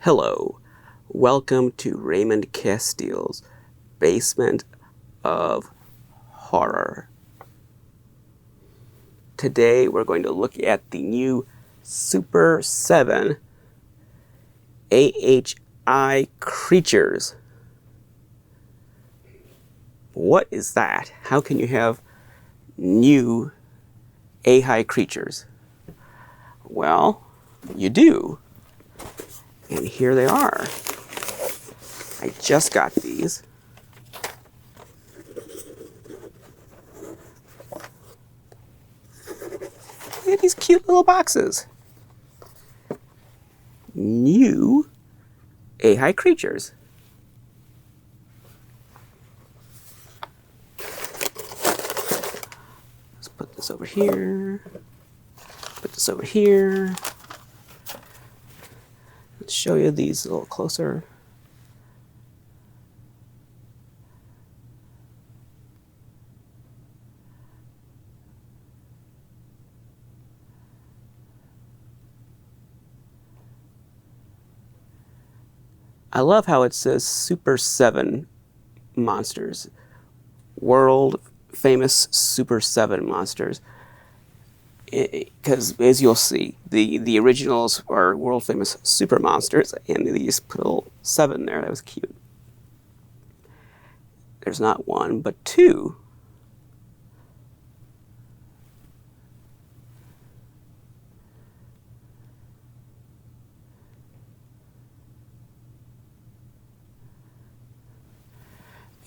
Hello, welcome to Raymond Castile's Basement of Horror. Today we're going to look at the new Super7 AHI Creatures. What is that? How can you have new AHI creatures? Well, you do. And here they are. I just got these. Look at these cute little boxes. New AHI creatures. Let's put this over here. Put this over here. Let's show you these a little closer. I love how it says Super7 monsters. World famous Super7 monsters. Because as you'll see, the originals are world famous super monsters, and they just put a little 7 there. That was cute. There's not one, but 2.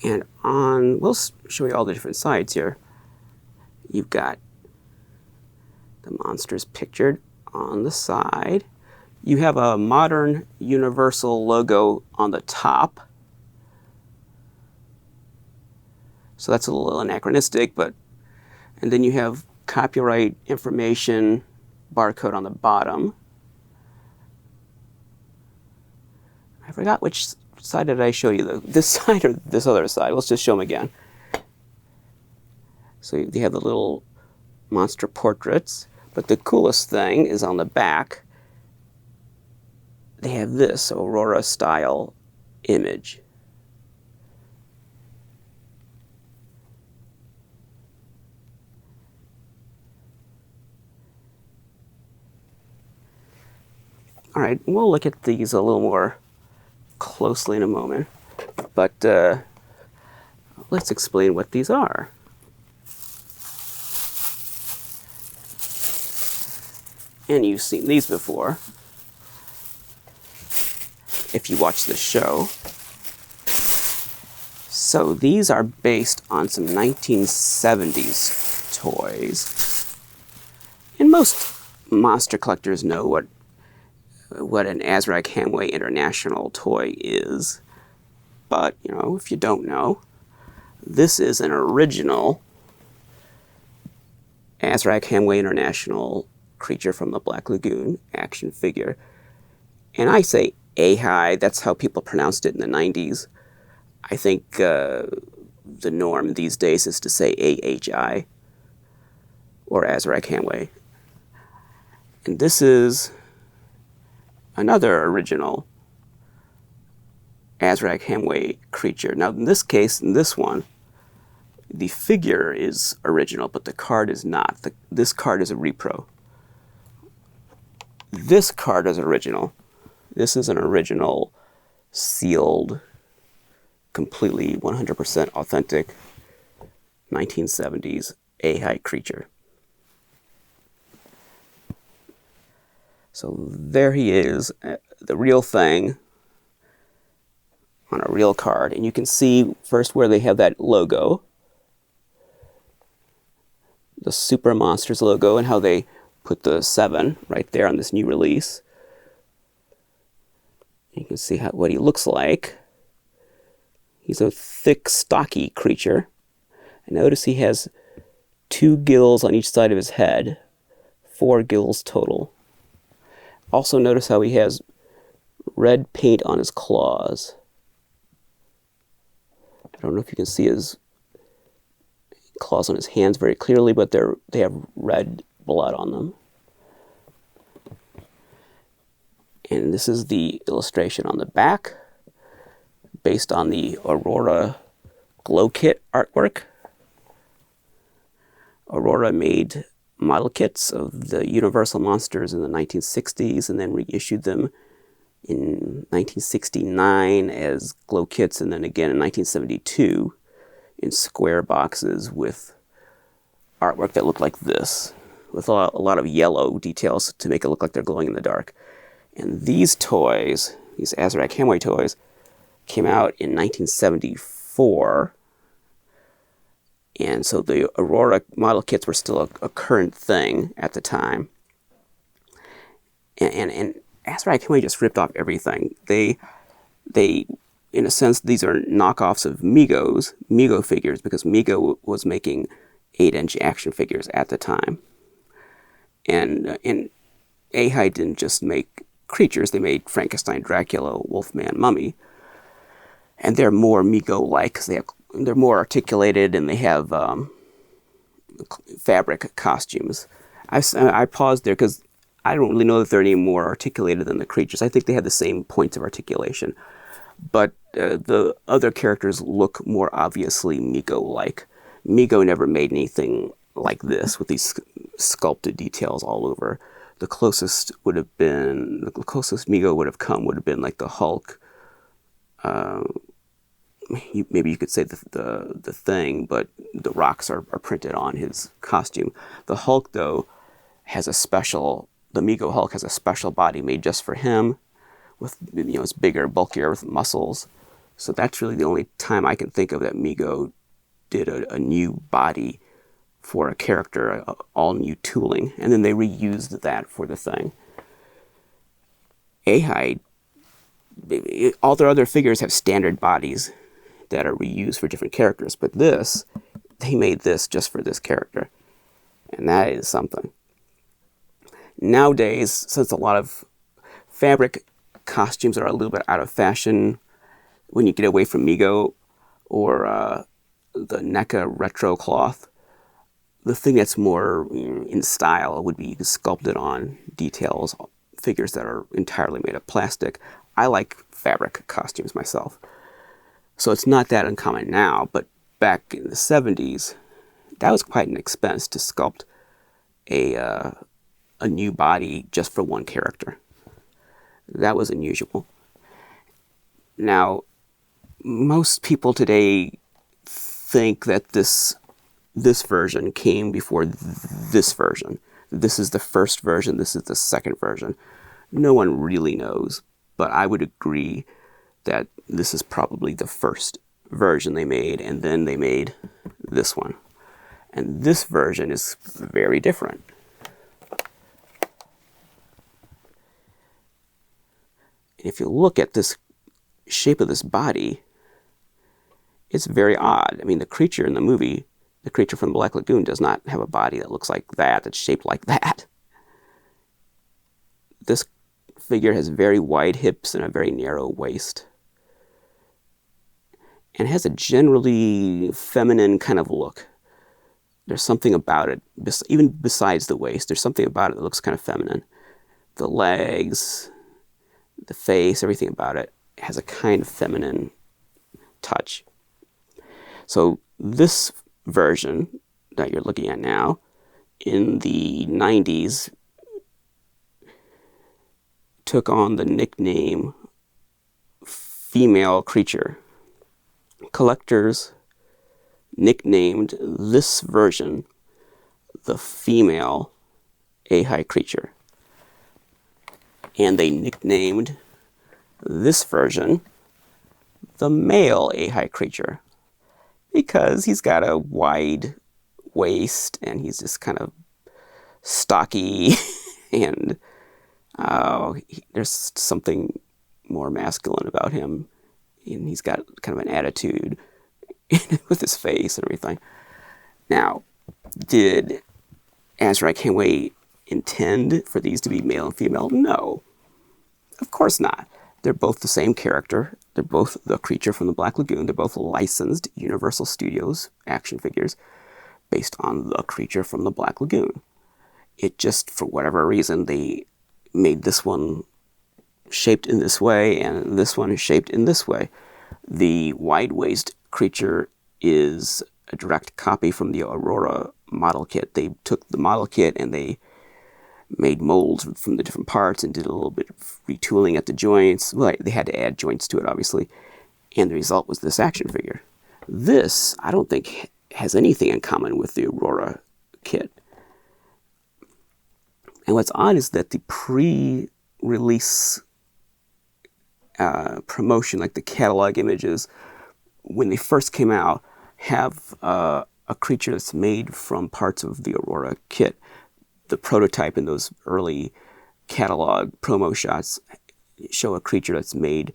And we'll show you all the different sides here. You've got the monsters pictured on the side. You have a modern universal logo on the top. So that's a little anachronistic, and then you have copyright information barcode on the bottom. I forgot which side did I show you, though? This side or this other side? Let's just show them again. So you have the little monster portraits, but the coolest thing is on the back. They have this Aurora-style image. All right, we'll look at these a little more closely in a moment, but let's explain what these are. And you've seen these before if you watch the show. So these are based on some 1970s toys. And most monster collectors know what an Azrak Hamway International toy is. But, you know, if you don't know, this is an original Azrak Hamway International Creature from the Black Lagoon action figure. And I say AHI, that's how people pronounced it in the 90s. I think the norm these days is to say AHI or Azrak Hamway. And this is another original Azrak Hamway Creature. Now in this case, in this one, the figure is original, but the card is not. This card is a repro. This card is original. This is an original, sealed, completely 100% authentic 1970s AHI Creature. So there he is, the real thing on a real card. And you can see first where they have that logo, the Super Monsters logo, and how they put the 7 right there on this new release. You can see what he looks like. He's a thick, stocky creature. And notice he has 2 gills on each side of his head, 4 gills total. Also notice how he has red paint on his claws. I don't know if you can see his claws on his hands very clearly, but they have red blood on them. And this is the illustration on the back, based on the Aurora Glow Kit artwork. Aurora made model kits of the Universal monsters in the 1960s and then reissued them in 1969 as glow kits, and then again in 1972 in square boxes with artwork that looked like this, with a lot of yellow details to make it look like they're glowing in the dark. And these toys, these Azrak Hamway toys, came out in 1974. And so the Aurora model kits were still a current thing at the time. And Azrak Hamway just ripped off everything. They, in a sense, these are knockoffs of Migo figures, because Migo was making 8-inch action figures at the time. And AHI didn't just make creatures, they made Frankenstein, Dracula, Wolfman, Mummy. And they're more Migo-like, because they're more articulated and they have fabric costumes. I paused there because I don't really know if they're any more articulated than the creatures. I think they have the same points of articulation. But the other characters look more obviously Migo-like. Migo never made anything like this with these sculpted details all over. The closest Migo would have come would have been like the Hulk. Maybe you could say the Thing, but the rocks are printed on his costume. The Hulk, though, the Migo Hulk has a special body made just for him, with, it's bigger, bulkier, with muscles. So that's really the only time I can think of that Migo did a new body for a character, all new tooling, and then they reused that for the Thing. AHI, all their other figures have standard bodies that are reused for different characters, but they made this just for this character, and that is something. Nowadays, since a lot of fabric costumes are a little bit out of fashion, when you get away from Migo or the NECA retro cloth, the thing that's more in style would be sculpted on details, figures that are entirely made of plastic. I like fabric costumes myself. So it's not that uncommon now, but back in the 70s, that was quite an expense to sculpt a new body just for one character. That was unusual. Now, most people today think that this version came before this version. This is the first version, this is the second version. No one really knows, but I would agree that this is probably the first version they made, and then they made this one. And this version is very different. And if you look at this shape of this body, it's very odd. I mean, the creature in the movie, the creature from the Black Lagoon, does not have a body that looks like that, that's shaped like that. This figure has very wide hips and a very narrow waist, and has a generally feminine kind of look. There's something about it, even besides the waist, there's something about it that looks kind of feminine. The legs, the face, everything about it has a kind of feminine touch. So this version that you're looking at now, in the 90s, took on the nickname Female Creature. Collectors nicknamed this version the Female AHI Creature. And they nicknamed this version the Male AHI Creature, because he's got a wide waist and he's just kind of stocky and there's something more masculine about him, and he's got kind of an attitude with his face and everything. Now, did Azrak Hamway intend for these to be male and female? No, of course not. They're both the same character. They're both the creature from the Black Lagoon. They're both licensed Universal Studios action figures based on the creature from the Black Lagoon. It just, for whatever reason, they made this one shaped in this way, and this one is shaped in this way. The wide waist creature is a direct copy from the Aurora model kit. They took the model kit and they made molds from the different parts and did a little bit of retooling at the joints. Well, they had to add joints to it, obviously. And the result was this action figure. This, I don't think, has anything in common with the Aurora kit. And what's odd is that the pre-release promotion, like the catalog images, when they first came out, have a creature that's made from parts of the Aurora kit. The prototype in those early catalog promo shots show a creature that's made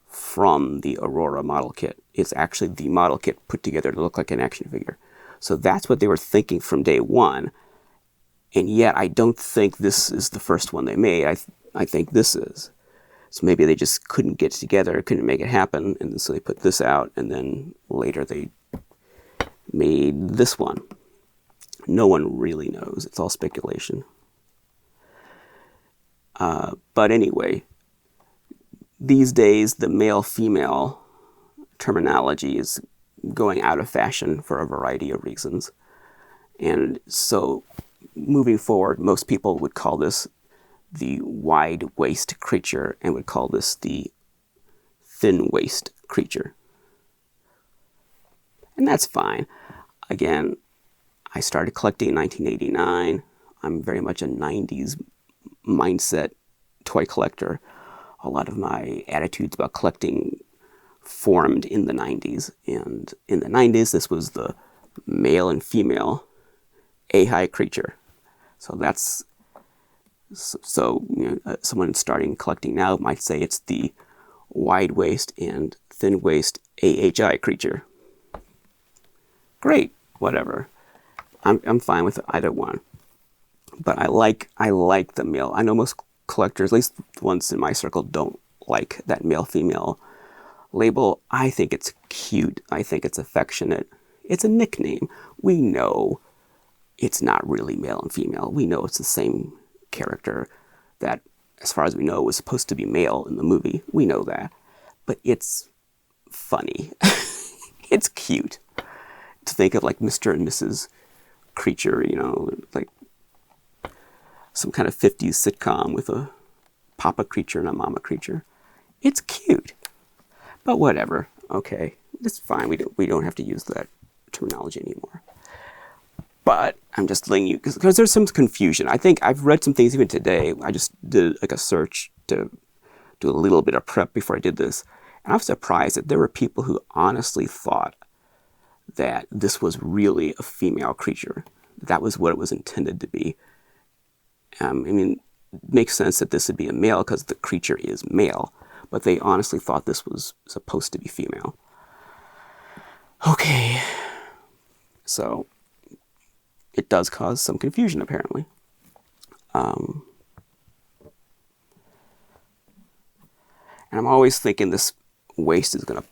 from the Aurora model kit. It's actually the model kit put together to look like an action figure. So that's what they were thinking from day one. And yet I don't think this is the first one they made. I think this is. So maybe they just couldn't get together, couldn't make it happen, and so they put this out, and then later they made this one. No one really knows. It's all speculation. But anyway, these days the male-female terminology is going out of fashion for a variety of reasons. And so moving forward, most people would call this the wide waist creature and would call this the thin waist creature. And that's fine. Again, I started collecting in 1989. I'm very much a 90s mindset toy collector. A lot of my attitudes about collecting formed in the 90s. And in the 90s, this was the male and female AHI creature. So you know, someone starting collecting now might say it's the wide waist and thin waist AHI creature. Great, whatever. I'm fine with either one. But I like the male. I know most collectors, at least the ones in my circle, don't like that male-female label. I think it's cute. I think it's affectionate. It's a nickname. We know it's not really male and female. We know it's the same character that, as far as we know, was supposed to be male in the movie. We know that. But it's funny. It's cute to think of like Mr. and Mrs. Creature, you know, like some kind of 50s sitcom with a Papa Creature and a Mama Creature. It's cute. But whatever. Okay. It's fine. We don't have to use that terminology anymore. But I'm just letting you, because there's some confusion. I think I've read some things even today. I just did like a search to do a little bit of prep before I did this. And I was surprised that there were people who honestly thought that this was really a female creature. That was what it was intended to be. I mean, it makes sense that this would be a male because the creature is male. But they honestly thought this was supposed to be female. Okay. So it does cause some confusion, apparently. And I'm always thinking this waist is going to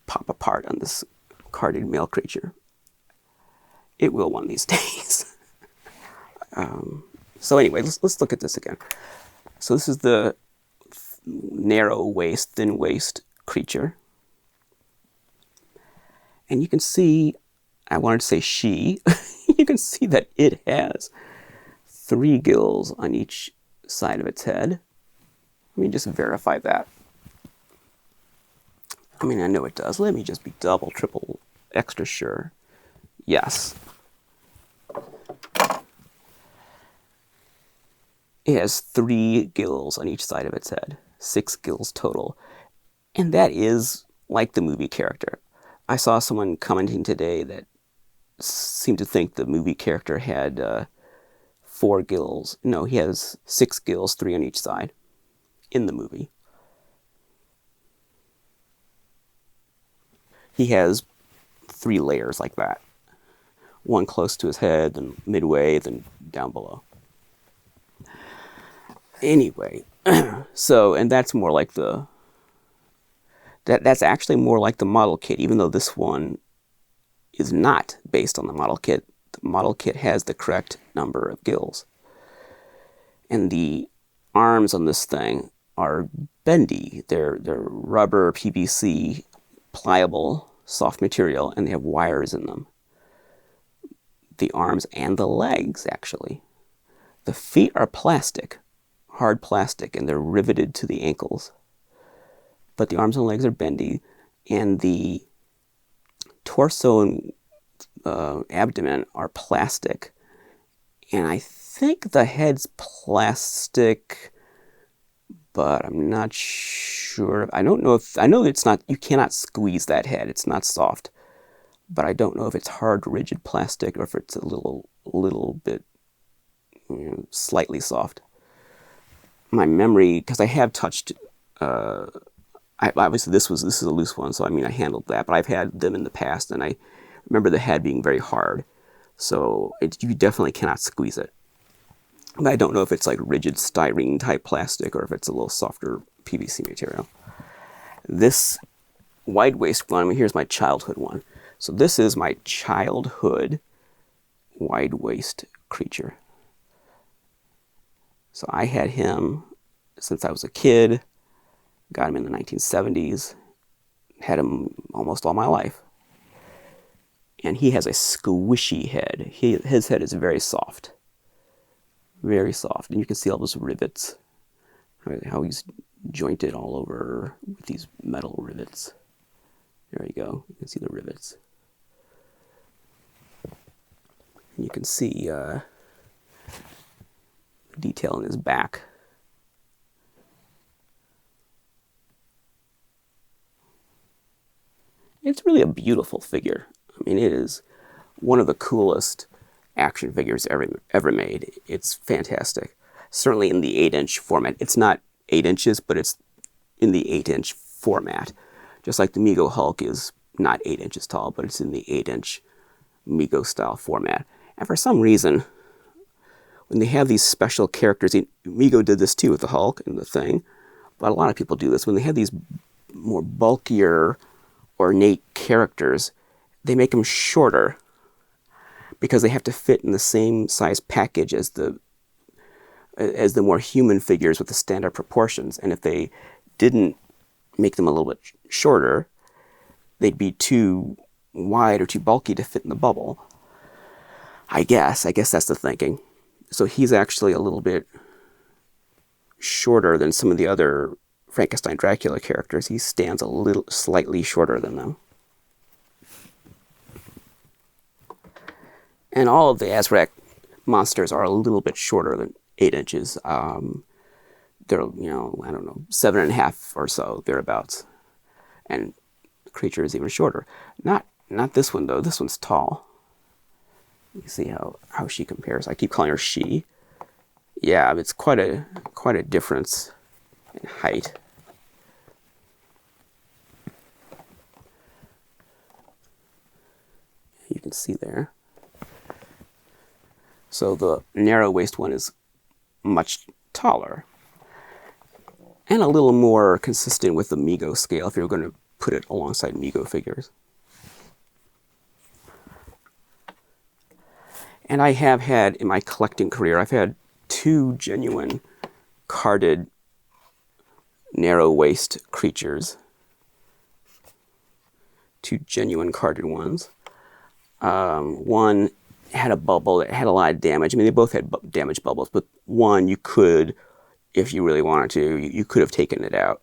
pop apart on this carded male creature. It will one of these days. So anyway, let's look at this again. So this is the narrow waist, thin waist creature. And you can see, I wanted to say she, you can see that it has 3 gills on each side of its head. Let me just verify that. I mean, I know it does. Let me just be double, triple, extra sure. Yes. It has 3 gills on each side of its head. 6 gills total. And that is like the movie character. I saw someone commenting today that seemed to think the movie character had 4 gills. No, he has 6 gills, 3 on each side in the movie. He has 3 layers like that. One close to his head, then midway, then down below. Anyway, so, and that's more like that's actually more like the model kit, even though this one is not based on the model kit. The model kit has the correct number of gills. And the arms on this thing are bendy. They're rubber, PVC, pliable, soft material, and they have wires in them. The arms and the legs, actually. The feet are plastic, hard plastic, and they're riveted to the ankles. But the arms and legs are bendy, and the torso and abdomen are plastic. And I think the head's plastic, but I'm not sure. I don't know if, I know it's not, you cannot squeeze that head. It's not soft. But I don't know if it's hard, rigid plastic or if it's a little bit, slightly soft. My memory, because I have touched, obviously this is a loose one, so I mean I handled that, but I've had them in the past, and I remember the head being very hard, so you definitely cannot squeeze it. But I don't know if it's like rigid styrene type plastic or if it's a little softer PVC material. This wide waist one, here's my childhood one. So this is my childhood wide waist creature. So I had him since I was a kid, got him in the 1970s, had him almost all my life. And he has a squishy head. His head is very soft. Very soft. And you can see all those rivets, how he's jointed all over with these metal rivets. There you go. You can see the rivets. And you can see detail in his back. It's really a beautiful figure. I mean, it is one of the coolest action figures ever made. It's fantastic. Certainly in the 8-inch format. It's not 8 inches, but it's in the 8-inch format. Just like the Migo Hulk is not 8 inches tall, but it's in the 8-inch Migo style format. And for some reason, when they have these special characters, Migo did this too with the Hulk and the Thing, but a lot of people do this. When they have these more bulkier, ornate characters, they make them shorter because they have to fit in the same size package as the more human figures with the standard proportions. And if they didn't make them a little bit shorter, they'd be too wide or too bulky to fit in the bubble. I guess that's the thinking. So he's actually a little bit shorter than some of the other Frankenstein Dracula characters. He stands a little slightly shorter than them. And all of the Azrak monsters are a little bit shorter than 8 inches. They're, I don't know, 7.5 or so, thereabouts. And the creature is even shorter. Not this one, though. This one's tall. You see how she compares. I keep calling her she. Yeah, it's quite a difference in height. You can see there. So the narrow waist one is much taller and a little more consistent with the Migo scale if you're going to put it alongside Migo figures. And I have had, in my collecting career, I've had 2 genuine carded narrow waist creatures. 2 genuine carded ones. One had a bubble that had a lot of damage. I mean, they both had damaged bubbles, but one you could, if you really wanted to, you could have taken it out.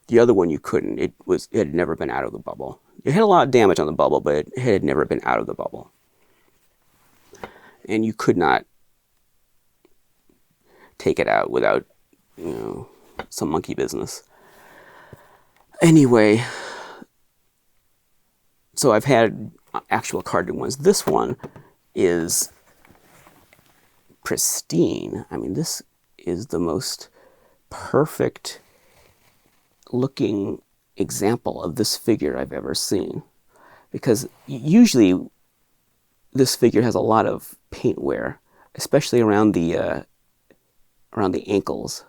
The other one you couldn't. It had never been out of the bubble. It had a lot of damage on the bubble, but it had never been out of the bubble. And you could not take it out without, some monkey business. Anyway, so I've had actual carded ones. This one is pristine. I mean, this is the most perfect looking example of this figure I've ever seen. Because usually this figure has a lot of paint wear, especially around the ankles.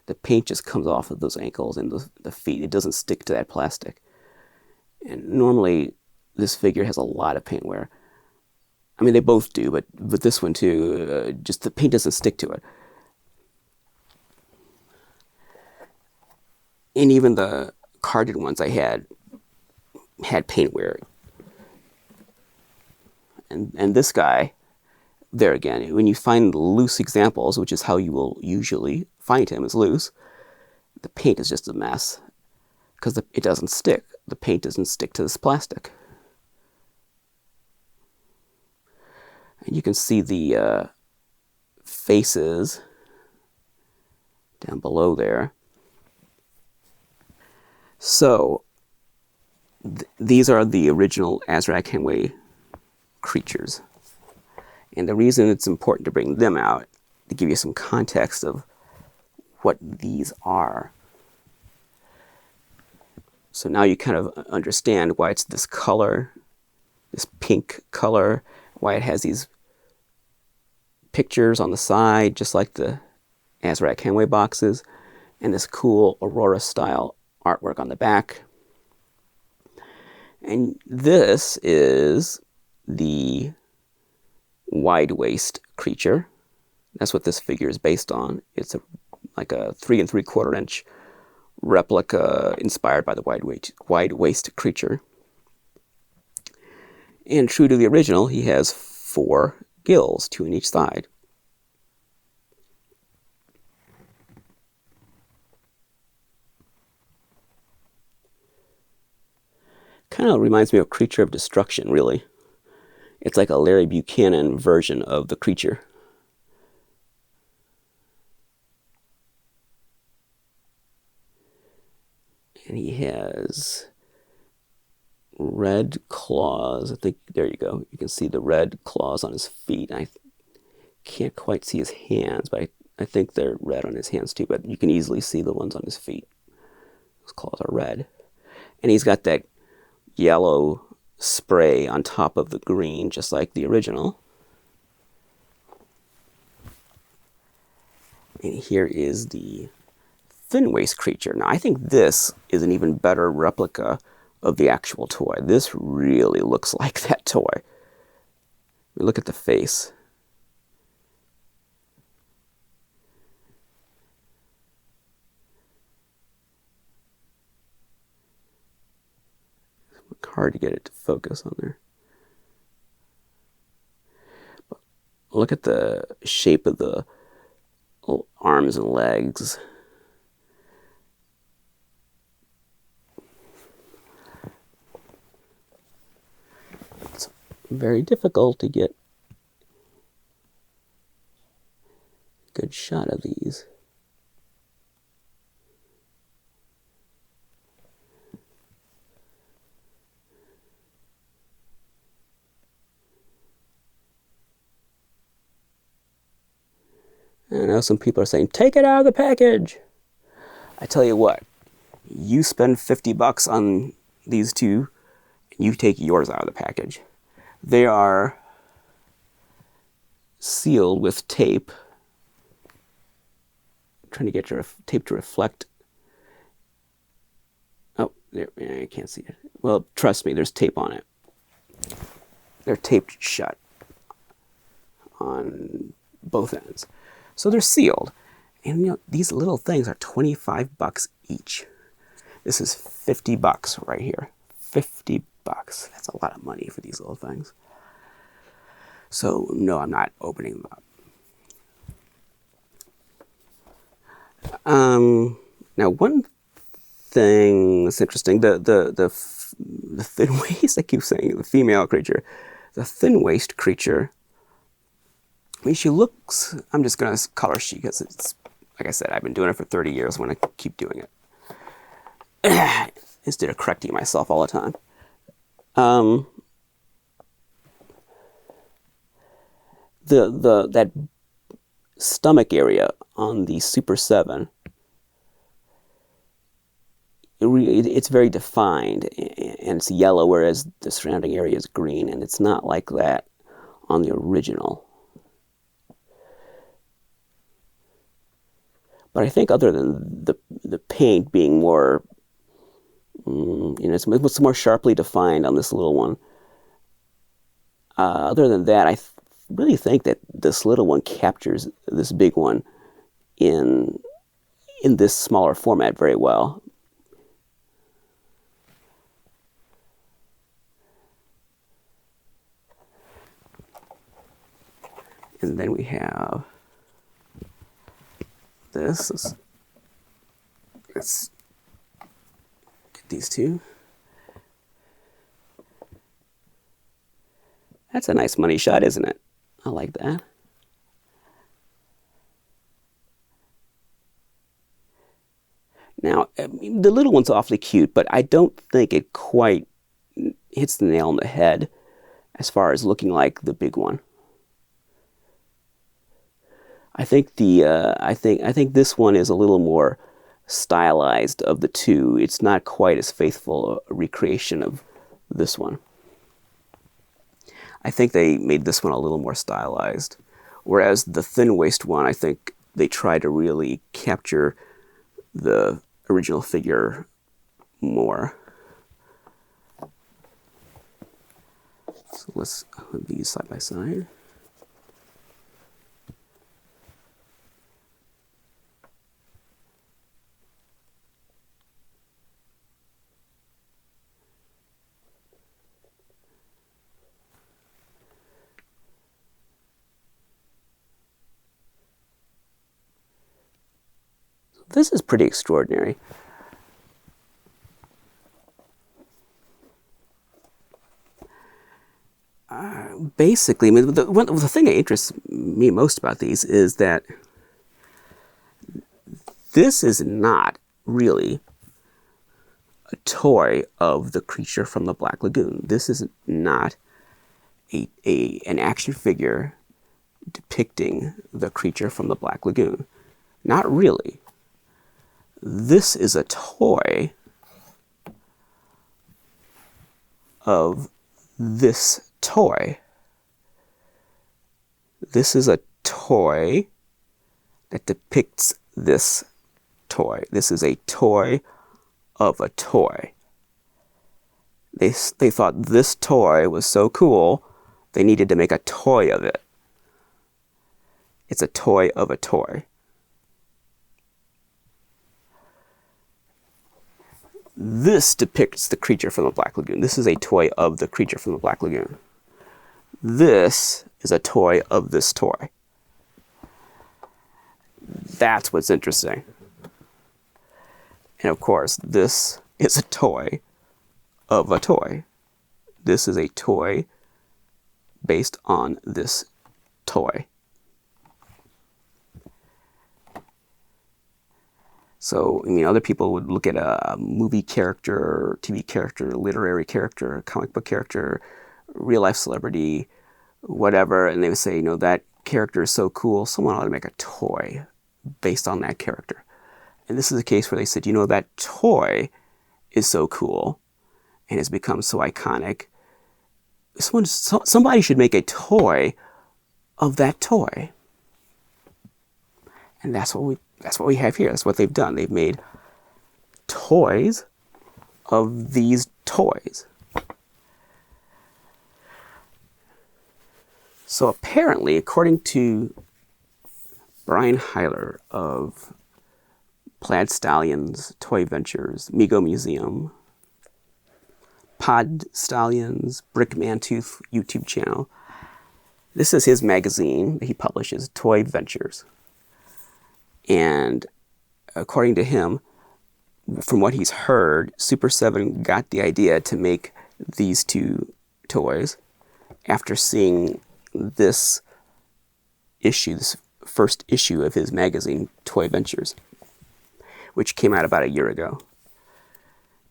The paint just comes off of those ankles and the feet. It doesn't stick to that plastic. And normally this figure has a lot of paint wear. I mean, they both do, but this one too, just the paint doesn't stick to it. And even the carded ones I had paint wear. And this guy, there again, when you find loose examples, which is how you will usually find him, is loose, the paint is just a mess because it doesn't stick. The paint doesn't stick to this plastic. And you can see the faces down below there. So these are the original Azrak Hamway creatures. And the reason it's important to bring them out, to give you some context of what these are. So now you kind of understand why it's this color, this pink color, why it has these pictures on the side, just like the Azrak Hamway boxes, and this cool Aurora-style artwork on the back. And this is the wide waist creature. That's what this figure is based on. It's like a 3 3/4 inch replica inspired by the wide waist creature. And true to the original, he has 4 gills, 2 on each side. Kind of reminds me of Creature of Destruction, really. It's like a Larry Buchanan version of the creature. And he has red claws. I think, there you go. You can see the red claws on his feet. I can't quite see his hands, but I think they're red on his hands too, but you can easily see the ones on his feet. His claws are red. And he's got that yellow spray on top of the green, just like the original. And here is the thin waist creature. Now, I think this is an even better replica of the actual toy. This really looks like that toy. Look at the face. It's hard to get it to focus on there. But look at the shape of the arms and legs. It's very difficult to get a good shot of these. I know some people are saying, take it out of the package. I tell you what, you spend $50 on these two, and you take yours out of the package. They are sealed with tape. I'm trying to get your tape to reflect. Oh, there, I can't see it. Well, trust me, there's tape on it. They're taped shut on both ends. So they're sealed. And you know, these little things are $25 each. This is $50 right here. $50. That's a lot of money for these little things. So no, I'm not opening them up. Now, one thing that's interesting, the thin waist, I keep saying, the female creature, the thin waist creature, I mean, she looks, I'm just going to color she, because it's, like I said, I've been doing it for 30 years. I'm going to keep doing it. Instead of correcting myself all the time. That stomach area on the Super7, it's very defined, and it's yellow, whereas the surrounding area is green, and it's not like that on the original. But I think other than the paint being more, you know, it's more sharply defined on this little one. Other than that, I really think that this little one captures this big one in this smaller format very well. And then we have this. Let's get these two. That's a nice money shot, isn't it? I like that. Now, the little one's awfully cute, but I don't think it quite hits the nail on the head as far as looking like the big one. I think I think this one is a little more stylized of the two. It's not quite as faithful a recreation of this one. I think they made this one a little more stylized, whereas the thin waist one, I think they tried to really capture the original figure more. So let's put these side by side. This is pretty extraordinary. Basically, I mean, the thing that interests me most about these is that this is not really a toy of the creature from the Black Lagoon. This is not an action figure depicting the creature from the Black Lagoon. Not really. This is a toy of this toy. This is a toy that depicts this toy. This is a toy of a toy. They thought this toy was so cool, they needed to make a toy of it. It's a toy of a toy. This depicts the creature from the Black Lagoon. This is a toy of the creature from the Black Lagoon. This is a toy of this toy. That's what's interesting. And of course, this is a toy of a toy. This is a toy based on this toy. So, I mean, other people would look at a movie character, TV character, literary character, comic book character, real life celebrity, whatever, and they would say, you know, that character is so cool, someone ought to make a toy based on that character. And this is a case where they said, you know, that toy is so cool and has become so iconic. Somebody should make a toy of that toy. And that's what we have here. That's what they've done. They've made toys of these toys. So apparently, according to Brian Heiler of Plaid Stallions, Toy Ventures, Migo Museum, Pod Stallions, Brick Mantooth YouTube channel, this is his magazine that he publishes, Toy Ventures. And according to him, from what he's heard, Super7 got the idea to make these two toys after seeing this issue, this first issue of his magazine, Toy Ventures, which came out about a year ago.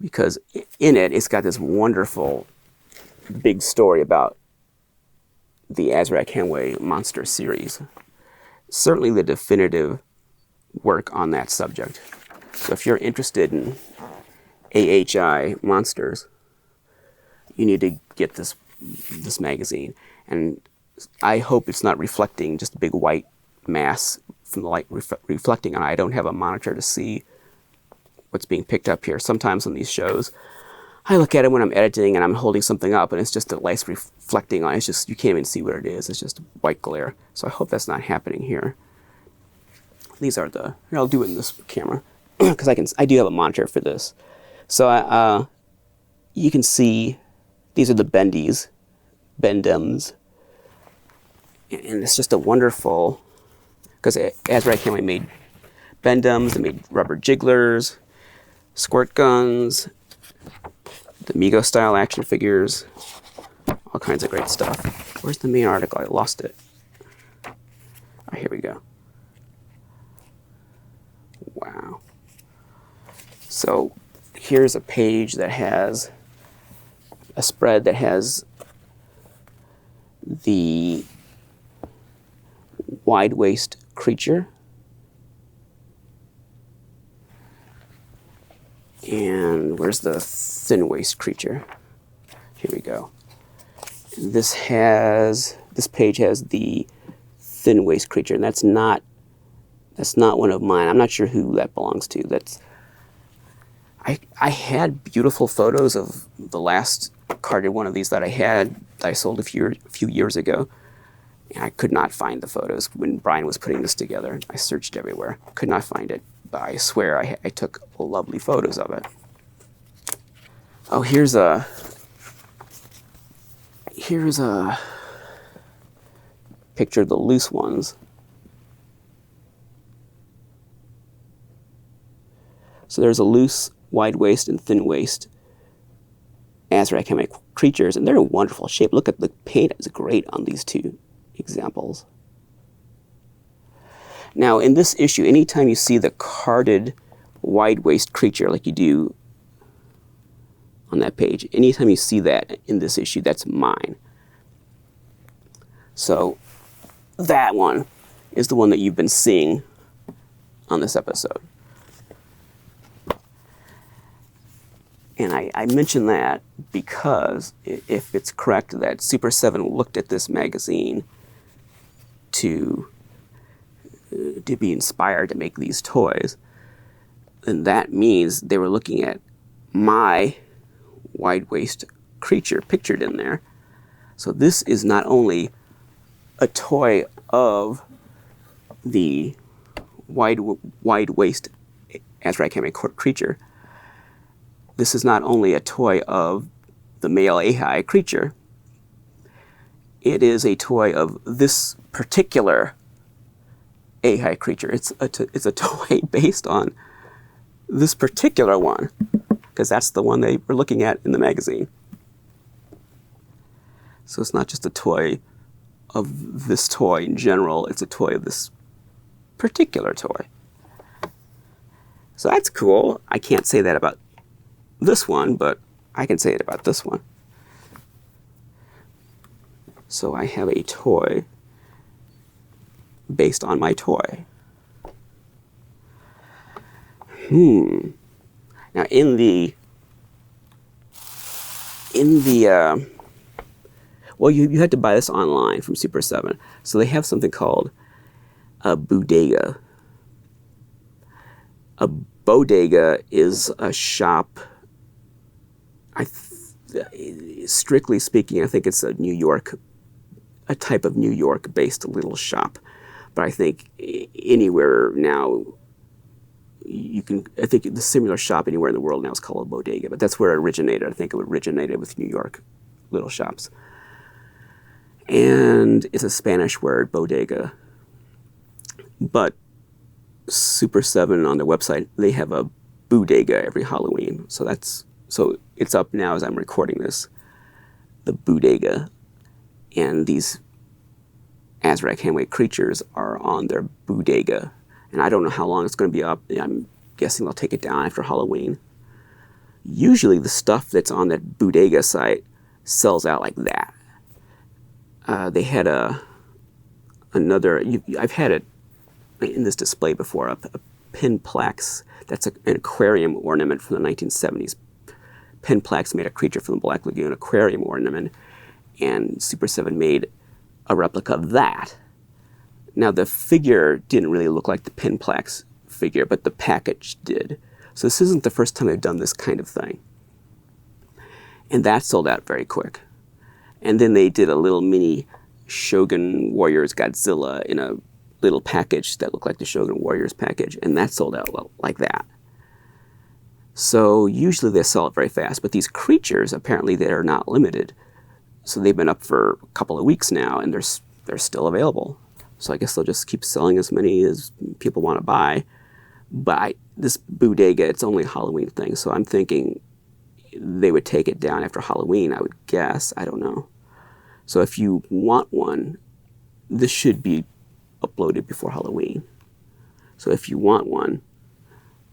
Because in it, it's got this wonderful big story about the Azrak Hamway monster series. Certainly the definitive work on that subject. So if you're interested in AHI monsters, you need to get this magazine. And I hope it's not reflecting just a big white mass from the light reflecting on it. I don't have a monitor to see what's being picked up here. Sometimes on these shows, I look at it when I'm editing and I'm holding something up and it's just the light's reflecting on it. It's just, you can't even see what it is. It's just white glare. So I hope that's not happening here. These are here, I'll do it in this camera because I do have a monitor for this. So you can see these are the bendies, bendems. And it's just a wonderful, because Azrak Hamway made Bendums, they made rubber jigglers, squirt guns, the Migo style action figures, all kinds of great stuff. Where's the main article? I lost it. Oh, here we go. Wow. So here's a page that has a spread that has the wide waist creature. And where's the thin waist creature? Here we go. This page has the thin waist creature, and that's not one of mine. I'm not sure who that belongs to. I had beautiful photos of the last carded one of these that I sold a few years ago, and I could not find the photos when Brian was putting this together. I searched everywhere, could not find it, but I swear I took lovely photos of it. Oh, here's a picture of the loose ones. So there's a loose, wide waist, and thin waist Azrak Hamway creatures, and they're in wonderful shape. Look at the paint; it's great on these two examples. Now, in this issue, anytime you see the carded wide waist creature, like you do on that page, anytime you see that in this issue, that's mine. So that one is the one that you've been seeing on this episode. And I mention that because if it's correct that Super7 looked at this magazine to be inspired to make these toys, then that means they were looking at my wide waist creature pictured in there. So this is not only a toy of the wide waist Azrak Hamway creature. This is not only a toy of the male AHI creature. It is a toy of this particular AHI creature. It's a toy based on this particular one, because that's the one they were looking at in the magazine. So it's not just a toy of this toy in general, it's a toy of this particular toy. So that's cool. I can't say that about this one, but I can say it about this one. So I have a toy based on my toy. Now well, you had to buy this online from Super7. So they have something called a bodega. A bodega is a shop. Strictly speaking, I think it's a type of New York-based little shop. But I think anywhere now, I think the similar shop anywhere in the world now is called a bodega. But that's where it originated. I think it originated with New York little shops. And it's a Spanish word, bodega. But Super7 on their website, they have a bodega every Halloween. So it's up now as I'm recording this, the bodega. And these Azrak Hamway creatures are on their bodega. And I don't know how long it's going to be up. I'm guessing they'll take it down after Halloween. Usually the stuff that's on that bodega site sells out like that. They had I've had it in this display before, a Pinplax, that's an aquarium ornament from the 1970s. Pinplax made a creature from the Black Lagoon aquarium ornament, and Super7 made a replica of that. Now the figure didn't really look like the Pinplax figure, but the package did. So this isn't the first time they've done this kind of thing. And that sold out very quick. And then they did a little mini Shogun Warriors Godzilla in a little package that looked like the Shogun Warriors package, and that sold out like that. So usually they sell it very fast, but these creatures, apparently they are not limited. So they've been up for a couple of weeks now, and they're they're still available. So I guess they'll just keep selling as many as people want to buy. But this bodega, it's only a Halloween thing, so I'm thinking they would take it down after Halloween, I would guess. I don't know. So if you want one, this should be uploaded before Halloween. So if you want one,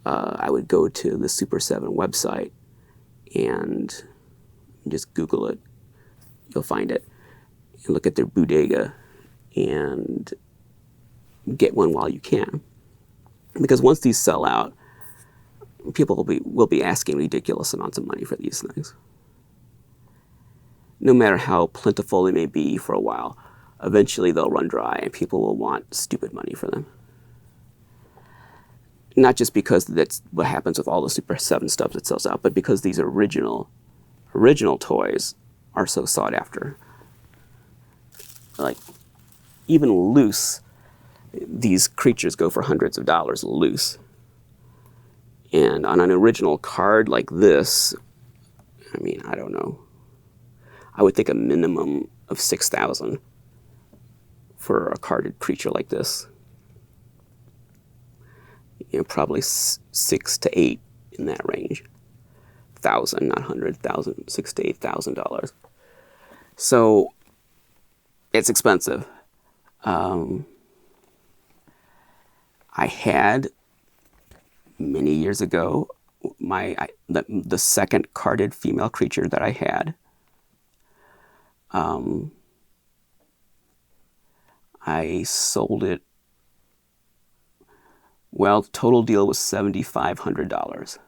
I would go to the Super7 website and just Google it. You'll find it. And look at their bodega and get one while you can. Because once these sell out, people will be asking ridiculous amounts of money for these things. No matter how plentiful they may be for a while, eventually they'll run dry and people will want stupid money for them. Not just because that's what happens with all the Super7 stuff that sells out, but because these original toys are so sought after. Like, even loose, these creatures go for hundreds of dollars loose. And on an original card like this, I mean, I don't know. I would think a minimum of $6,000 for a carded creature like this. You know, probably 6 to 8 in that range. Thousand, not $100,000, $6,000 to $8,000. So it's expensive. I had many years ago the second carded female creature that I had. I sold it. Well, total deal was $7,500,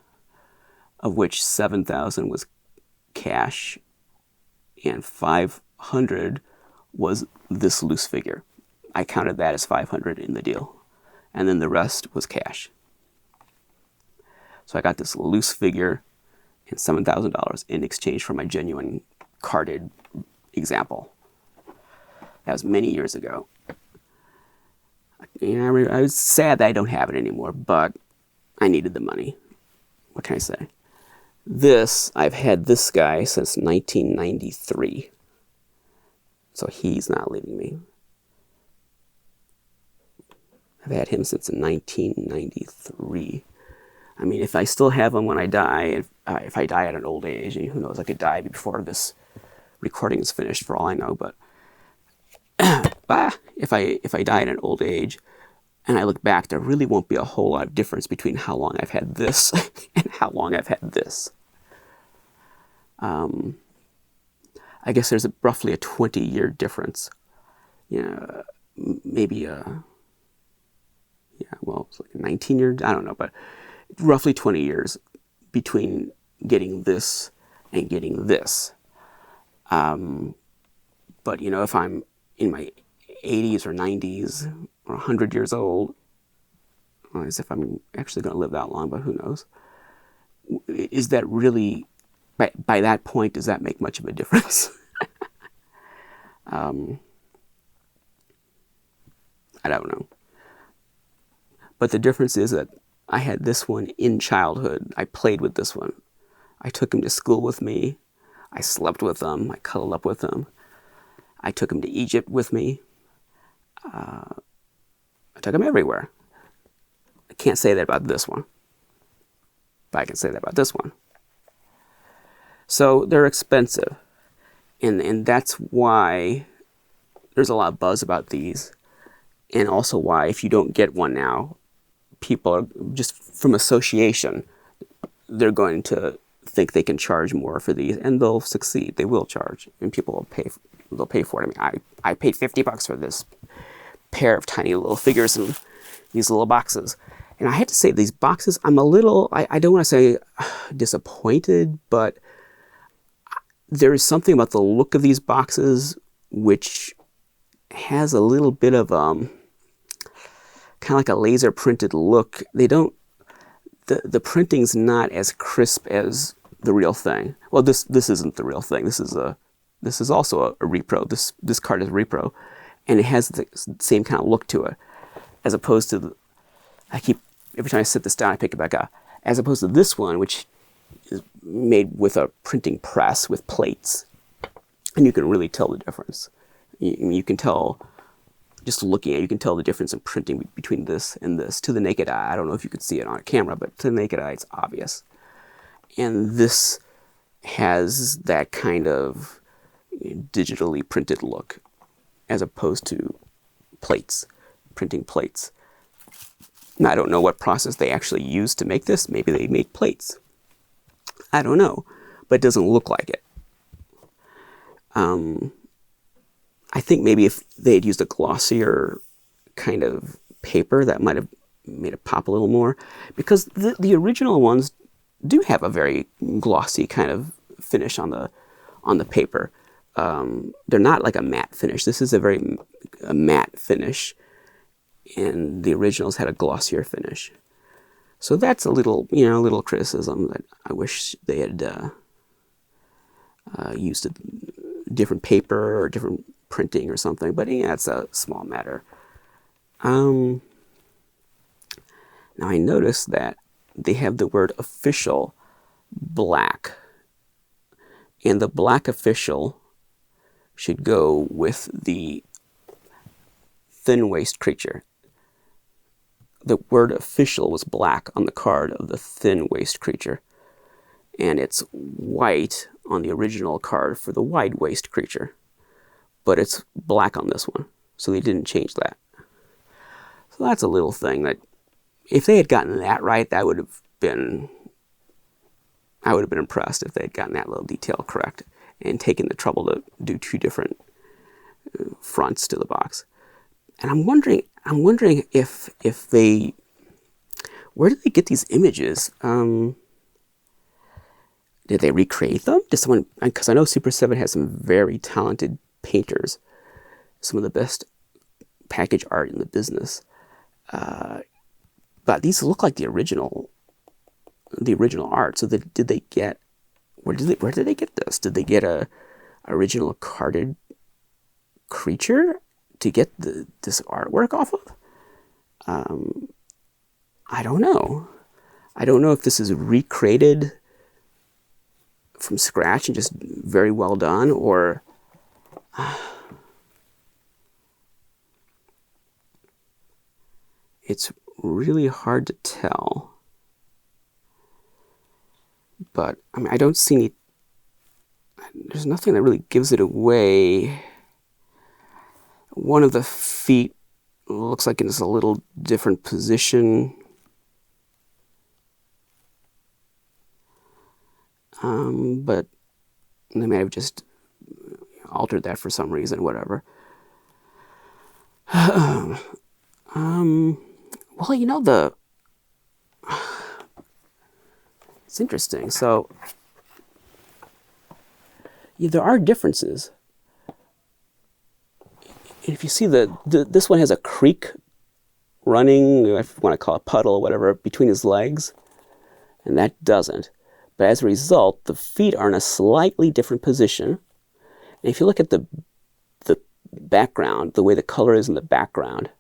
of which $7,000 was cash and $500 was this loose figure. I counted that as $500 in the deal, and then the rest was cash. So I got this loose figure and $7,000 in exchange for my genuine carded example. That was many years ago. And I was sad that I don't have it anymore, but I needed the money. What can I say? I've had this guy since 1993. So he's not leaving me. I've had him since 1993. I mean, if I still have him when I die, if I die at an old age, and who knows, I could die before this recording is finished for all I know, but if I die at an old age and I look back, there really won't be a whole lot of difference between how long I've had this and how long I've had this. I guess there's roughly a 20-year difference. You know, maybe it's like a 19-year, I don't know, but roughly 20 years between getting this and getting this. But, you know, if I'm in my 80s or 90s or 100 years old, as if I'm actually going to live that long, but who knows? Is that really, by that point, does that make much of a difference? I don't know. But the difference is that I had this one in childhood. I played with this one. I took him to school with me. I slept with him. I cuddled up with him. I took him to Egypt with me. I took him everywhere. I can't say that about this one, but I can say that about this one. So they're expensive, and that's why there's a lot of buzz about these, and also why if you don't get one now, people are just from association, they're going to think they can charge more for these, and they'll succeed. They will charge, and people will pay. They'll pay for it. I mean, I paid $50 for this pair of tiny little figures in these little boxes. And I have to say, these boxes, I'm a little, I don't want to say disappointed, but there is something about the look of these boxes which has a little bit of kind of like a laser printed look. They don't, the printing's not as crisp as the real thing. Well, this isn't the real thing. This is also a repro. This card is a repro, and it has the same kind of look to it, as opposed to every time I sit this down, I pick it back up. As opposed to this one, which is made with a printing press with plates, and you can really tell the difference. You can tell just looking at it, you can tell the difference in printing between this and this. To the naked eye, I don't know if you could see it on a camera, but to the naked eye, it's obvious. And this has that kind of digitally printed look, as opposed to plates, printing plates. Now, I don't know what process they actually use to make this. Maybe they make plates. I don't know, but it doesn't look like it. I think maybe if they had used a glossier kind of paper, that might have made it pop a little more, because the original ones do have a very glossy kind of finish on the paper. They're not like a matte finish. This is a matte finish, and the originals had a glossier finish. So that's a little criticism that I wish they had used a different paper or different printing or something. But yeah, it's a small matter. Now I noticed that they have the word official black, and the black official should go with the thin waist creature. The word official was black on the card of the thin waist creature, and it's white on the original card for the wide waist creature, but it's black on this one, so they didn't change that. So that's a little thing that, if they had gotten that right, I would have been impressed if they had gotten that little detail correct and taken the trouble to do two different fronts to the box. And I'm wondering if they, where did they get these images? Did they recreate them? Did someone, because I know Super7 has some very talented painters, some of the best package art in the business. But these look like the original art. So did they get, where did they get this? Did they get a original carded creature to get this artwork off of? I don't know. I don't know if this is recreated from scratch and just very well done, or it's really hard to tell. But I mean, I don't see any, there's nothing that really gives it away. One of the feet looks like it's a little different position. But they may have just altered that for some reason, whatever. Well, it's interesting. So, yeah, there are differences. If you see this one has a creek running, if you want to call it puddle or whatever, between his legs, and that doesn't. But as a result, the feet are in a slightly different position. And if you look at the background, the way the color is in the background,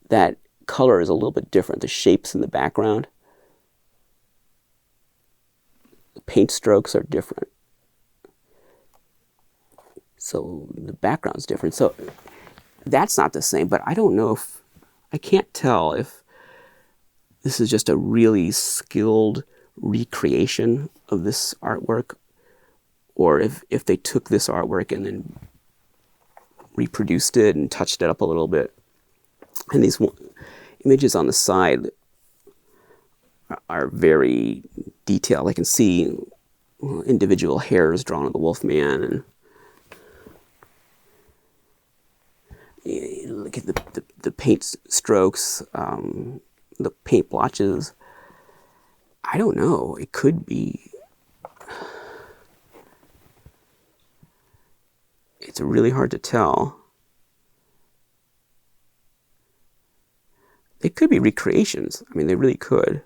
that color is a little bit different. The shapes in the background, the paint strokes are different. So the background's different. So that's not the same, but I don't know if, I can't tell if this is just a really skilled recreation of this artwork, or if they took this artwork and then reproduced it and touched it up a little bit. And these images on the side are very detailed. I can see individual hairs drawn on the Wolfman, and look at the paint strokes, the paint blotches. I don't know. It could be. It's really hard to tell. They could be recreations. I mean, they really could.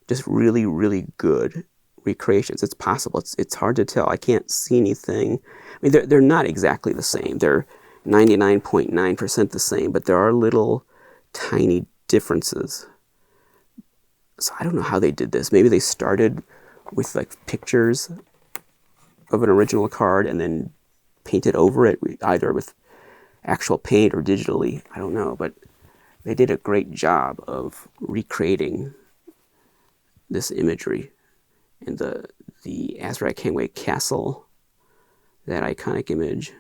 Just really, really good recreations. It's possible. It's hard to tell. I can't see anything. I mean, they're not exactly the same. They're 99.9% the same, but there are little tiny differences. So I don't know how they did this. Maybe they started with like pictures of an original card and then painted over it, either with actual paint or digitally. I don't know, but they did a great job of recreating this imagery. And the Azrak Hamway Castle, that iconic image.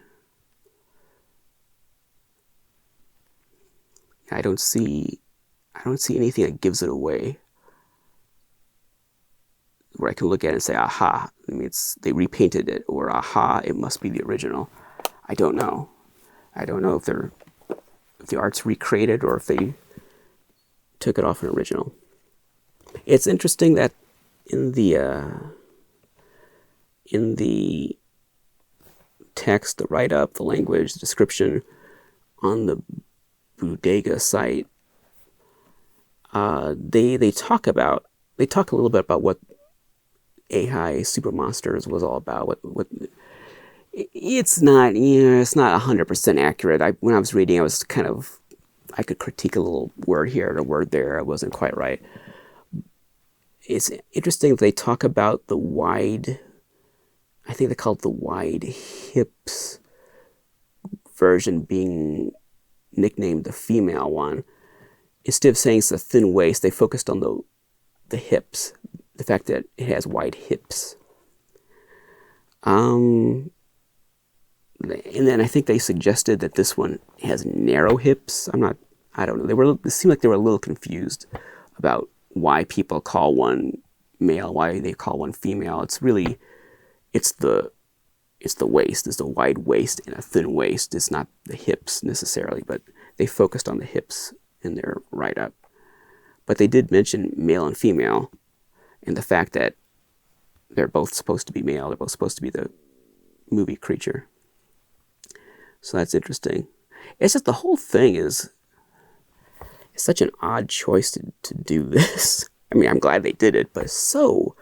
I don't see anything that gives it away, where I can look at it and say, aha, I mean, they repainted it, or aha, it must be the original. I don't know. I don't know if the art's recreated or if they took it off an original. It's interesting that in the text, the write-up, the language, the description on the Bodega site, they talk a little bit about what AHI Super Monsters was all about. What it's not 100% accurate. When I was reading, I could critique a little word here and a word there. It wasn't quite right. It's interesting that they talk about the wide, I think they call it the wide hips version being nicknamed the female one. Instead of saying it's a thin waist, they focused on the hips, the fact that it has wide hips. And then I think they suggested that this one has narrow hips. I don't know. It seemed like they were a little confused about why people call one male, why they call one female. It's the waist. It's a wide waist and a thin waist. It's not the hips necessarily, but they focused on the hips in their write-up. But they did mention male and female, and the fact that they're both supposed to be male. They're both supposed to be the movie creature. So that's interesting. It's just the whole thing is such an odd choice to do this. I mean, I'm glad they did it, but it's so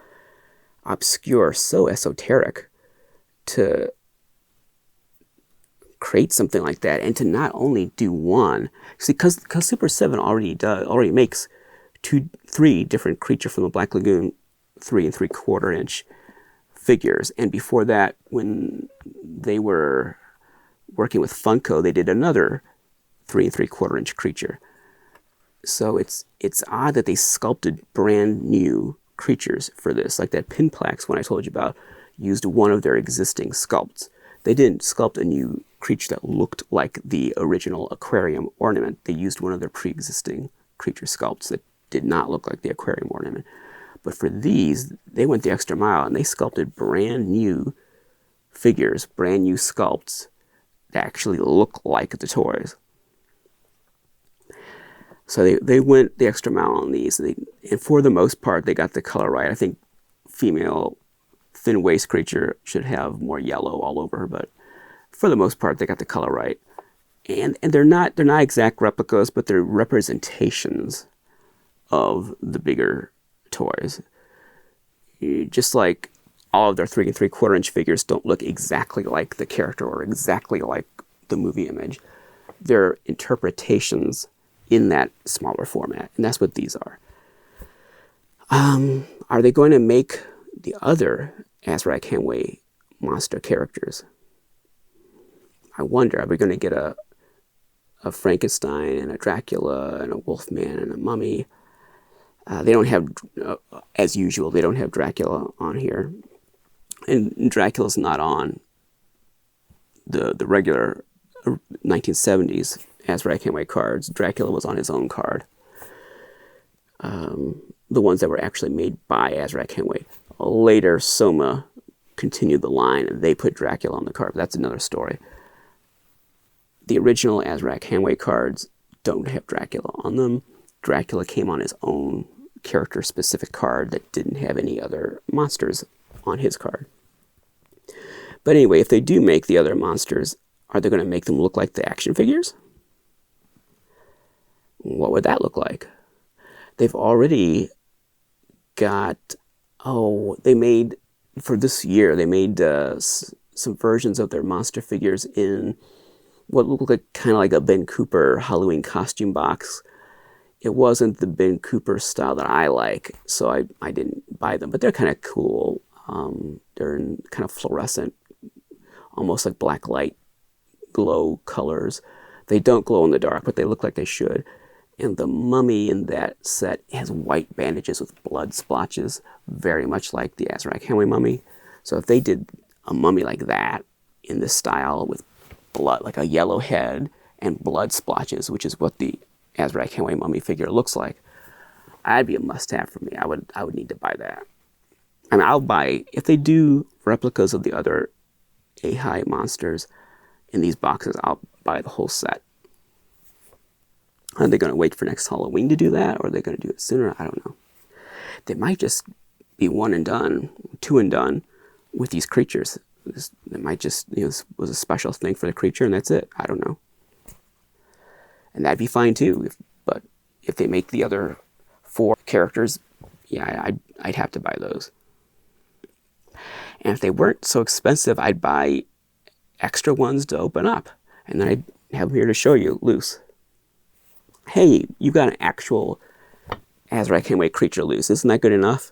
obscure, so esoteric to create something like that, and to not only do one. See, because Super7 already makes 3 different Creature from the Black Lagoon 3 3/4 inch figures, and before that, when they were working with Funko, they did another 3 3/4 inch Creature. So it's odd that they sculpted brand new creatures for this. Like that Pinplax one I told you about used one of their existing sculpts. They didn't sculpt a new creature that looked like the original aquarium ornament. They used one of their pre-existing creature sculpts that did not look like the aquarium ornament. But for these, they went the extra mile and they sculpted brand new figures, brand new sculpts that actually look like the toys. So they went the extra mile on these, and for the most part, they got the color right. I think female thin waist creature should have more yellow all over her, but for the most part, they got the color right. And they're not exact replicas, but they're representations of the bigger toys. Just like all of their 3 3/4 inch figures don't look exactly like the character or exactly like the movie image. They're interpretations in that smaller format, and that's what these are. Are they going to make the other Azrak Hamway monster characters? I wonder, are we going to get a Frankenstein and a Dracula and a Wolfman and a Mummy? They don't have, as usual, they don't have Dracula on here. And Dracula's not on the regular 1970s Azrak Hamway cards. Dracula was on his own card. The ones that were actually made by Azrak Hamway. Later, Soma continued the line and they put Dracula on the card. That's another story. The original Azrak Hamway cards don't have Dracula on them. Dracula came on his own character-specific card that didn't have any other monsters on his card. But anyway, if they do make the other monsters, are they going to make them look like the action figures? What would that look like? They've already got, they made, for this year, they made some versions of their monster figures in what looked like kind of like a Ben Cooper Halloween costume box. It wasn't the Ben Cooper style that I like, so I didn't buy them, but they're kind of cool. They're in kind of fluorescent, almost like black light glow colors. They don't glow in the dark, but they look like they should. And the mummy in that set has white bandages with blood splotches, very much like the Azrak Hamway mummy. So if they did a mummy like that in this style with blood, like a yellow head and blood splotches, which is what the Azrak Hamway mummy figure looks like, I'd be a must-have for me. I would need to buy that. I mean, I'll buy, if they do replicas of the other AHI monsters in these boxes, I'll buy the whole set. Are they going to wait for next Halloween to do that, or are they going to do it sooner? I don't know. They might just be one and done, two and done with these creatures. It might just, this was a special thing for the creature and that's it. I don't know. And that'd be fine too. But if they make the other 4 characters, yeah, I'd have to buy those. And if they weren't so expensive, I'd buy extra ones to open up. And then I'd have them here to show you loose. Hey, you got an actual Azrak Hamway creature loose. Isn't that good enough?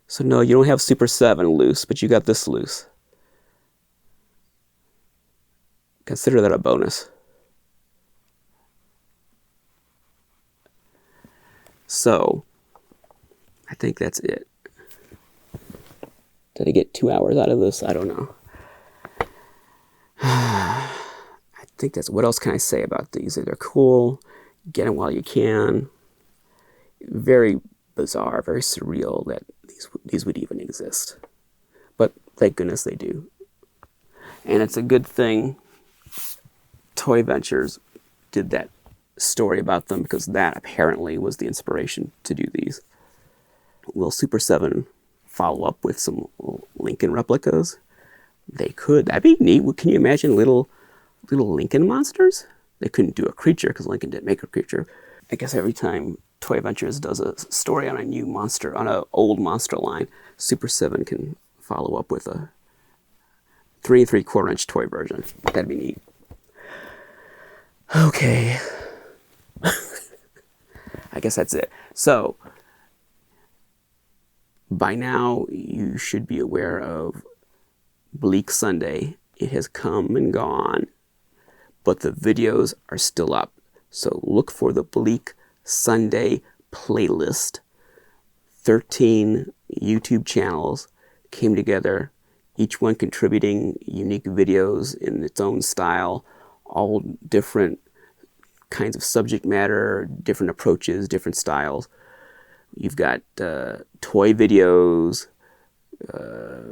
So no, you don't have Super7 loose, but you got this loose. Consider that a bonus. So, I think that's it. Did I get 2 hours out of this? I don't know. I think that's, what else can I say about these? They're cool. Get them while you can. Very bizarre, very surreal that these would even exist. But thank goodness they do. And it's a good thing Toy Ventures did that story about them, because that apparently was the inspiration to do these. Will Super7 follow up with some Lincoln replicas? They could. That'd be neat. Can you imagine little Lincoln monsters? They couldn't do a creature because Lincoln didn't make a creature. I guess every time Toy Ventures does a story on a new monster, on an old monster line, Super7 can follow up with a 3 3/4 inch toy version. That'd be neat. Okay. I guess that's it. So, by now, you should be aware of Bleak Sunday. It has come and gone, but the videos are still up. So look for the Bleak Sunday playlist. 13 YouTube channels came together, each one contributing unique videos in its own style, all different kinds of subject matter, different approaches, different styles. You've got toy videos,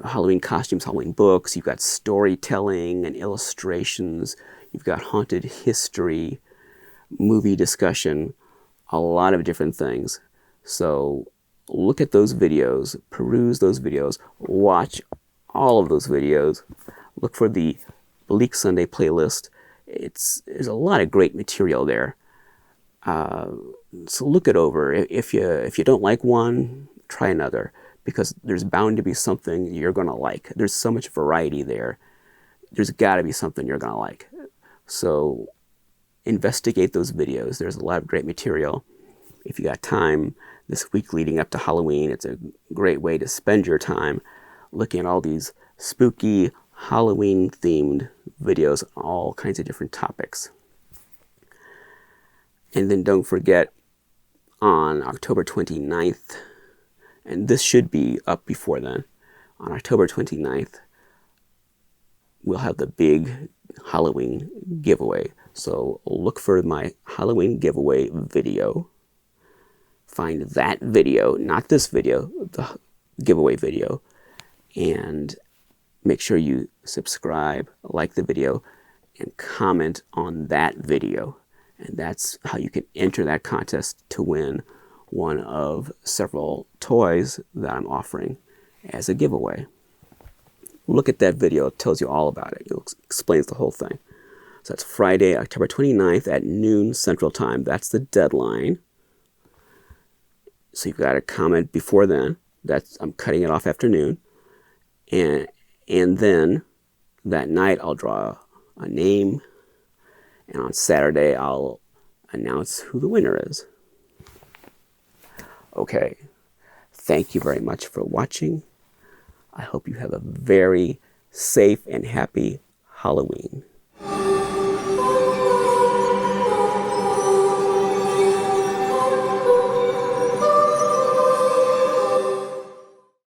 Halloween costumes, Halloween books. You've got storytelling and illustrations. You've got haunted history, movie discussion, a lot of different things. So look at those videos, peruse those videos, watch all of those videos. Look for the Bleak Sunday playlist. There's a lot of great material there. So look it over. If you don't like one, try another, because there's bound to be something you're going to like. There's so much variety there. There's got to be something you're going to like. So investigate those videos. There's a lot of great material. If you got time this week leading up to Halloween, it's a great way to spend your time looking at all these spooky Halloween-themed videos on all kinds of different topics. And then don't forget, on October 29th, and this should be up before then, on October 29th, we'll have the big Halloween giveaway. So look for my Halloween giveaway video. Find that video, not this video, the giveaway video, and make sure you subscribe, like the video, and comment on that video. And that's how you can enter that contest to win one of several toys that I'm offering as a giveaway. Look at that video. It tells you all about it. It explains the whole thing. So that's Friday, October 29th at noon Central Time. That's the deadline. So you've got to comment before then. I'm cutting it off after noon. And then that night I'll draw a name. And on Saturday, I'll announce who the winner is. Okay. Thank you very much for watching. I hope you have a very safe and happy Halloween.